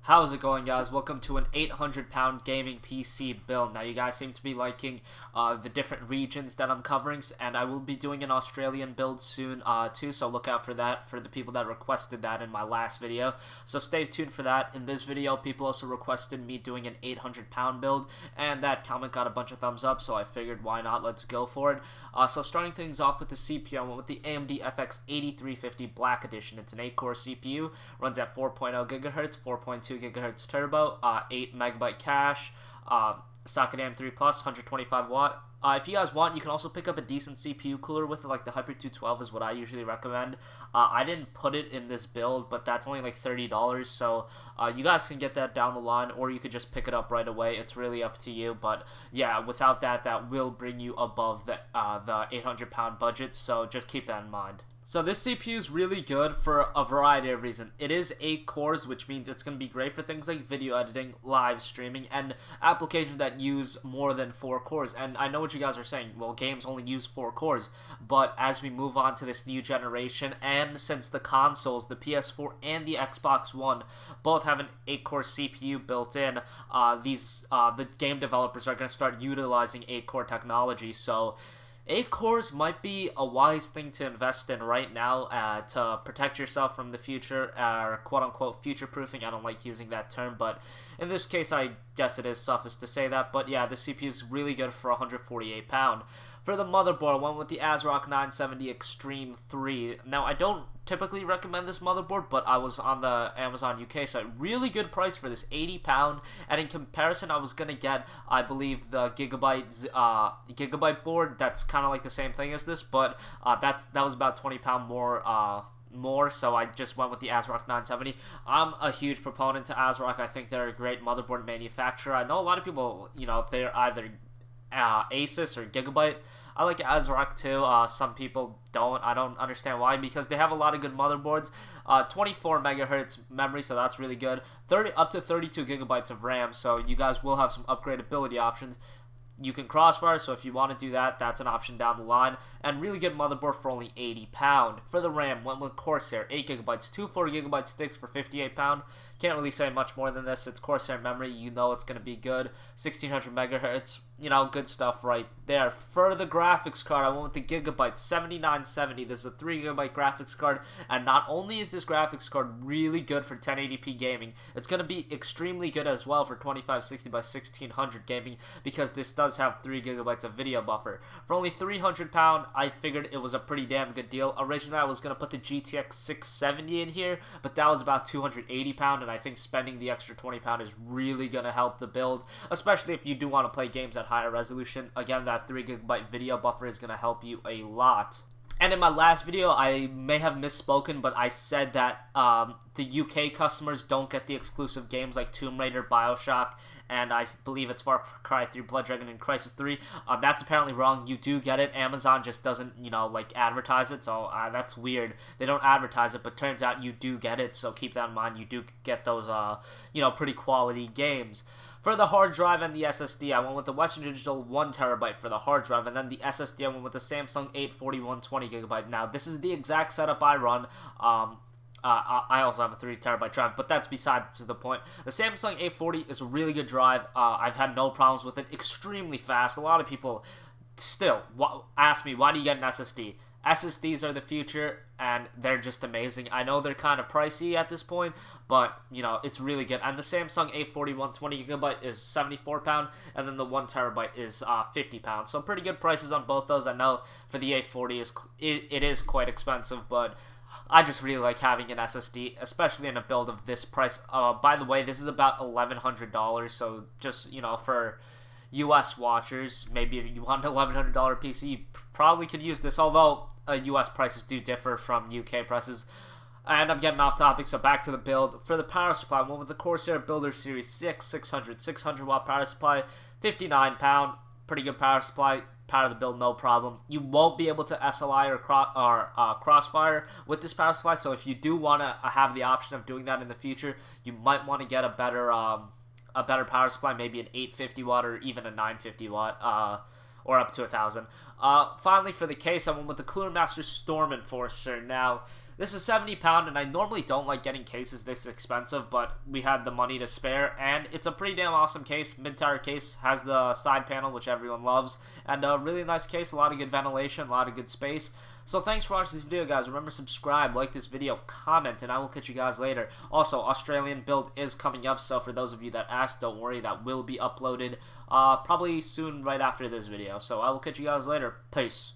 How's it going, guys? Welcome to an 800-pound gaming PC build. Now, you guys seem to be liking the different regions that I'm covering, and I will be doing an Australian build soon too, so look out for that for the people that requested that in my last video. So stay tuned for that. In this video, people also requested me doing an 800-pound build, and that comment got a bunch of thumbs up, so I figured why not, let's go for it. So starting things off with the CPU, I went with the AMD FX 8350 Black Edition. It's an 8-core CPU, runs at 4.0 GHz, 4.2 GHz turbo, 8 MB cache, socket AM3 plus, 125 watt. If you guys want, you can also pick up a decent CPU cooler with it, like the Hyper 212 is what I usually recommend. I didn't put it in this build, but that's only like $30, so you guys can get that down the line, or you could just pick it up right away. It's really up to you, but yeah, without that, that will bring you above the 800-pound budget, so just keep that in mind. So this CPU is really good for a variety of reasons. It is 8 cores, which means it's going to be great for things like video editing, live streaming, and applications that use more than 4 cores. And I know what you guys are saying, well, games only use 4 cores, but as we move on to this new generation, and since the consoles, the PS4 and the Xbox One, both have an 8-core CPU built in, the game developers are going to start utilizing 8-core technology, so 8 cores might be a wise thing to invest in right now to protect yourself from the future, or quote-unquote future-proofing. I don't like using that term, but in this case, I guess it is suffice to say that. But yeah, the CPU is really good for 148 pound. For the motherboard, I went with the ASRock 970 Extreme 3. Now, I don't typically recommend this motherboard, but I was on the Amazon UK site. Really good price for this, 80 pound. And in comparison, I was going to get, I believe, the Gigabyte board. That's kind of like the same thing as this, but that was about 20 pound more, so I just went with the ASRock 970. I'm a huge proponent to ASRock. I think they're a great motherboard manufacturer. I know a lot of people, you know, they're either Asus or Gigabyte. I like ASRock too. Some people don't. I don't understand why, because they have a lot of good motherboards. 24 megahertz memory, so that's really good. Up to 32 gigabytes of RAM, so you guys will have some upgradability options. You can crossfire, so if you want to do that, that's an option down the line. And really good motherboard for only 80 pound. For the RAM, went with Corsair, 8 gigabytes, 2 4 gigabyte sticks for 58 pound. Can't really say much more than this. It's Corsair memory, you know it's going to be good. 1600 megahertz, you know, good stuff right there. For the graphics card, I went with the Gigabyte 7970. This is a 3 gigabyte graphics card, and not only is this graphics card really good for 1080p gaming, it's going to be extremely good as well for 2560 by 1600 gaming, because this does have 3 gigabytes of video buffer. For only 300 pound, I figured it was a pretty damn good deal. Originally, I was going to put the GTX 670 in here, but that was about 280 pound, and I think spending the extra 20 pound is really going to help the build, especially if you do want to play games at higher resolution. Again, that 3 gigabyte video buffer is going to help you a lot. And in my last video, I may have misspoken, but I said that the UK customers don't get the exclusive games like Tomb Raider, Bioshock, and I believe it's Far Cry 3, Blood Dragon, and Crysis 3. That's apparently wrong. You do get it. Amazon just doesn't, you know, like advertise it, so that's weird. They don't advertise it, but turns out you do get it, so keep that in mind. You do get those, you know, pretty quality games. For the hard drive and the SSD, I went with the Western Digital 1TB for the hard drive, and then the SSD, I went with the Samsung 840 120GB. Now, this is the exact setup I run. I also have a 3 terabyte drive, but that's besides the point. The Samsung 840 is a really good drive. I've had no problems with it. Extremely fast. A lot of people still ask me, why do you get an SSD? SSDs are the future, and they're just amazing. I know they're kind of pricey at this point, but, you know, it's really good. And the Samsung 840 120GB is 74 pound, and then the 1 terabyte is 50 pounds. So pretty good prices on both those. I know for the 840, it is quite expensive, but I just really like having an SSD, especially in a build of this price. By the way, this is about $1,100, so just, you know, for US watchers, maybe if you want an $1,100 PC, you probably could use this, although US prices do differ from UK prices. And I'm getting off topic, so back to the build. For the power supply, I went with the Corsair Builder Series 6 600 watt power supply, 59 pound, pretty good power supply. Power the build, no problem. You won't be able to SLI or crossfire with this power supply, so if you do want to have the option of doing that in the future, you might want to get a better power supply, maybe an 850 watt or even a 950 watt, or up to 1,000. Finally, for the case, I went with the Cooler Master Storm Enforcer. Now, This is 70 pound, and I normally don't like getting cases this expensive, but we had the money to spare, and it's a pretty damn awesome case. Mid-tire case, has the side panel, which everyone loves, and a really nice case, a lot of good ventilation, a lot of good space. So thanks for watching this video, guys. Remember, subscribe, like this video, comment, and I will catch you guys later. Also, Australian build is coming up, so for those of you that asked, don't worry, that will be uploaded probably soon right after this video. So I will catch you guys later. Peace.